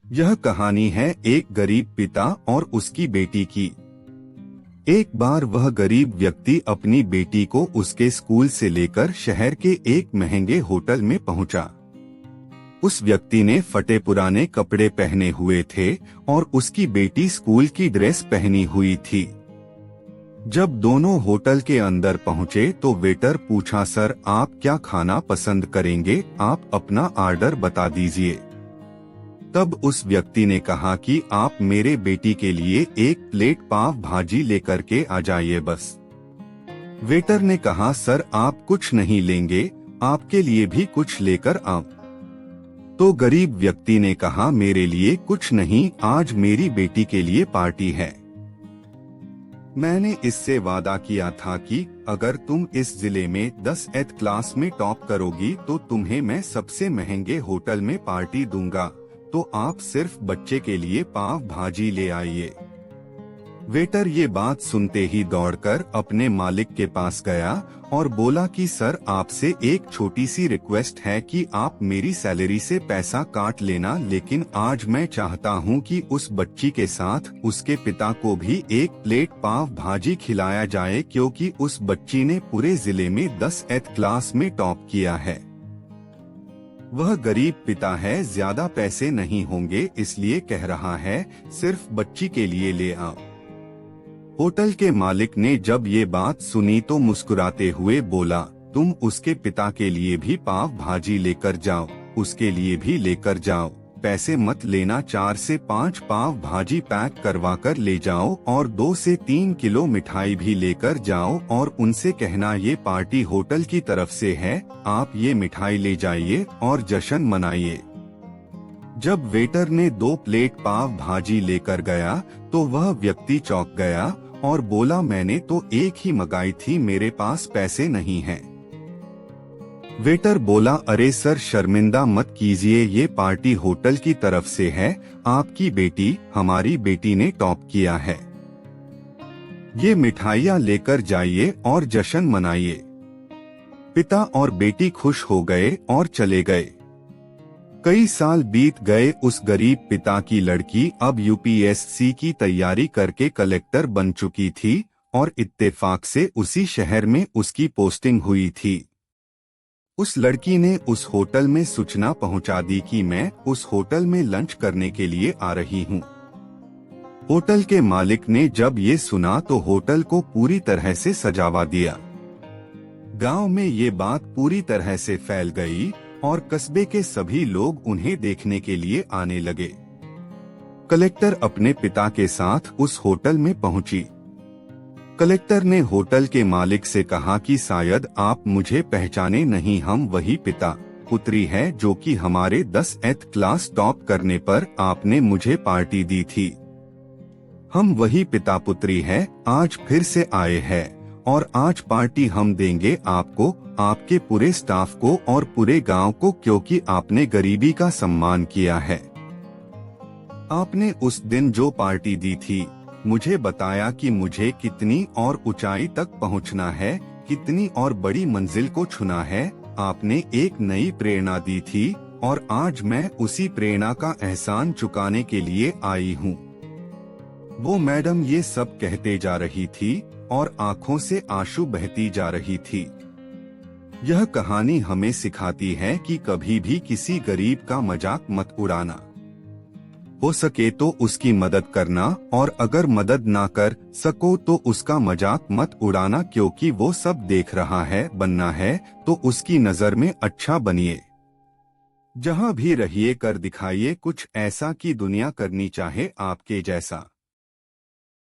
यह कहानी है एक गरीब पिता और उसकी बेटी की। एक बार वह गरीब व्यक्ति अपनी बेटी को उसके स्कूल से लेकर शहर के एक महंगे होटल में पहुंचा। उस व्यक्ति ने फटे पुराने कपड़े पहने हुए थे और उसकी बेटी स्कूल की ड्रेस पहनी हुई थी। जब दोनों होटल के अंदर पहुंचे तो वेटर पूछा, सर आप क्या खाना पसंद करेंगे, आप अपना ऑर्डर बता दीजिए। तब उस व्यक्ति ने कहा कि आप मेरे बेटी के लिए एक प्लेट पाव भाजी लेकर के आ जाइए बस। वेटर ने कहा, सर आप कुछ नहीं लेंगे, आपके लिए भी कुछ लेकर आओ। तो गरीब व्यक्ति ने कहा, मेरे लिए कुछ नहीं, आज मेरी बेटी के लिए पार्टी है। मैंने इससे वादा किया था कि अगर तुम इस जिले में 10th क्लास में टॉप करोगी तो तुम्हें मैं सबसे महंगे होटल में पार्टी दूंगा, तो आप सिर्फ बच्चे के लिए पाव भाजी ले आइए। वेटर ये बात सुनते ही दौड़कर अपने मालिक के पास गया और बोला कि सर आपसे एक छोटी सी रिक्वेस्ट है कि आप मेरी सैलरी से पैसा काट लेना, लेकिन आज मैं चाहता हूं कि उस बच्ची के साथ उसके पिता को भी एक प्लेट पाव भाजी खिलाया जाए, क्योंकि उस बच्ची ने पूरे जिले में 10th क्लास में टॉप किया है। वह गरीब पिता है, ज्यादा पैसे नहीं होंगे, इसलिए कह रहा है सिर्फ बच्ची के लिए ले आओ। होटल के मालिक ने जब ये बात सुनी तो मुस्कुराते हुए बोला, तुम उसके पिता के लिए भी पाव भाजी लेकर जाओ, उसके लिए भी लेकर जाओ, पैसे मत लेना, 4 से 5 पाव भाजी पैक करवा कर ले जाओ और 2 से 3 किलो मिठाई भी लेकर जाओ और उनसे कहना ये पार्टी होटल की तरफ से है, आप ये मिठाई ले जाइए और जश्न मनाइए। जब वेटर ने 2 प्लेट पाव भाजी लेकर गया तो वह व्यक्ति चौंक गया और बोला, मैंने तो एक ही मंगाई थी, मेरे पास पैसे नहीं हैं। वेटर बोला, अरे सर शर्मिंदा मत कीजिए, ये पार्टी होटल की तरफ से है, आपकी बेटी, हमारी बेटी ने टॉप किया है, ये मिठाइयाँ लेकर जाइए और जश्न मनाइए। पिता और बेटी खुश हो गए और चले गए। कई साल बीत गए, उस गरीब पिता की लड़की अब यूपीएससी की तैयारी करके कलेक्टर बन चुकी थी और इत्तेफाक से उसी शहर में उसकी पोस्टिंग हुई थी। उस लड़की ने उस होटल में सूचना पहुंचा दी कि मैं उस होटल में लंच करने के लिए आ रही हूं। होटल के मालिक ने जब ये सुना तो होटल को पूरी तरह से सजावा दिया। गांव में ये बात पूरी तरह से फैल गई और कस्बे के सभी लोग उन्हें देखने के लिए आने लगे। कलेक्टर अपने पिता के साथ उस होटल में पहुंची। कलेक्टर ने होटल के मालिक से कहा कि शायद आप मुझे पहचाने नहीं, हम वही पिता पुत्री है जो कि हमारे 10th क्लास टॉप करने पर आपने मुझे पार्टी दी थी। हम वही पिता पुत्री है, आज फिर से आए हैं और आज पार्टी हम देंगे आपको, आपके पूरे स्टाफ को और पूरे गांव को, क्योंकि आपने गरीबी का सम्मान किया है। आपने उस दिन जो पार्टी दी थी, मुझे बताया कि मुझे कितनी और ऊंचाई तक पहुंचना है, कितनी और बड़ी मंजिल को छूना है। आपने एक नई प्रेरणा दी थी और आज मैं उसी प्रेरणा का एहसान चुकाने के लिए आई हूँ। वो मैडम ये सब कहते जा रही थी और आंखों से आंसू बहती जा रही थी। यह कहानी हमें सिखाती है कि कभी भी किसी गरीब का मजाक मत उड़ाना, हो सके तो उसकी मदद करना और अगर मदद ना कर सको तो उसका मजाक मत उड़ाना, क्योंकि वो सब देख रहा है। बनना है तो उसकी नजर में अच्छा बनिए। जहां भी रहिए कर दिखाइए कुछ ऐसा कि दुनिया करनी चाहे आपके जैसा।